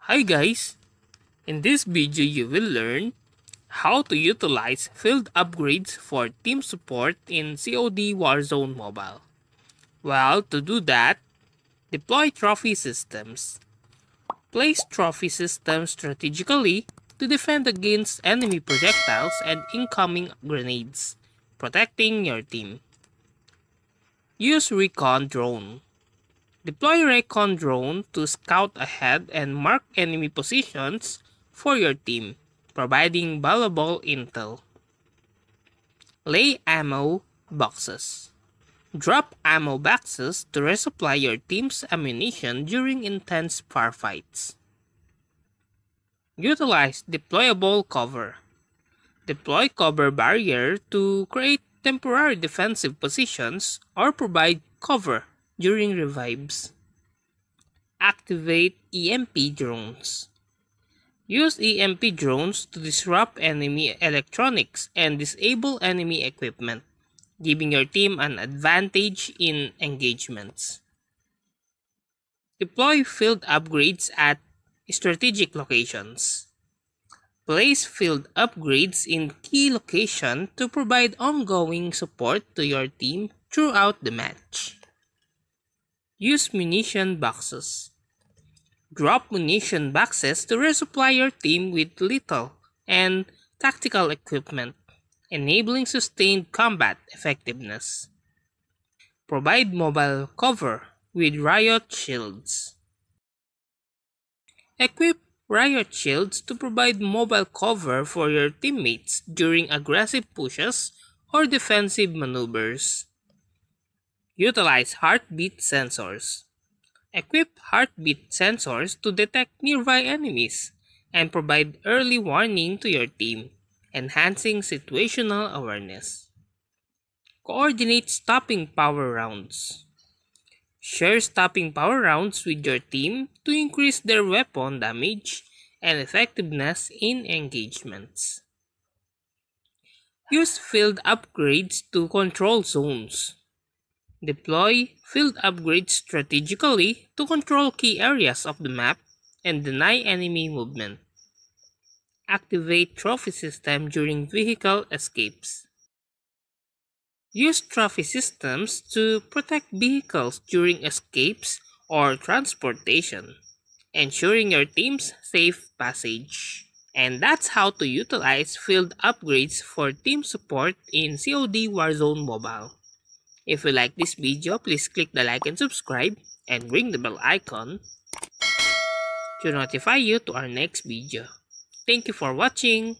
Hi guys! In this video you will learn how to utilize field upgrades for team support in COD Warzone Mobile. Well, to do that, deploy trophy systems. Place trophy systems strategically to defend against enemy projectiles and incoming grenades, protecting your team. Use recon drone. Deploy recon drone to scout ahead and mark enemy positions for your team, providing valuable intel. Lay ammo boxes. Drop ammo boxes to resupply your team's ammunition during intense firefights. Utilize deployable cover. Deploy cover barrier to create temporary defensive positions or provide cover during revives. Activate EMP drones. Use EMP drones to disrupt enemy electronics and disable enemy equipment, giving your team an advantage in engagements. Deploy field upgrades at strategic locations. Place field upgrades in key locations to provide ongoing support to your team throughout the match. Use munition boxes. Drop munition boxes to resupply your team with lethal and tactical equipment, enabling sustained combat effectiveness. Provide mobile cover with riot shields. Equip riot shields to provide mobile cover for your teammates during aggressive pushes or defensive maneuvers. Utilize heartbeat sensors. Equip heartbeat sensors to detect nearby enemies and provide early warning to your team, enhancing situational awareness. Coordinate stopping power rounds. Share stopping power rounds with your team to increase their weapon damage and effectiveness in engagements. Use field upgrades to control zones. Deploy field upgrades strategically to control key areas of the map and deny enemy movement. Activate trophy system during vehicle escapes. Use trophy systems to protect vehicles during escapes or transportation, ensuring your team's safe passage. And that's how to utilize field upgrades for team support in COD Warzone Mobile. If you like this video, please click the like and subscribe and ring the bell icon to notify you to our next video. Thank you for watching.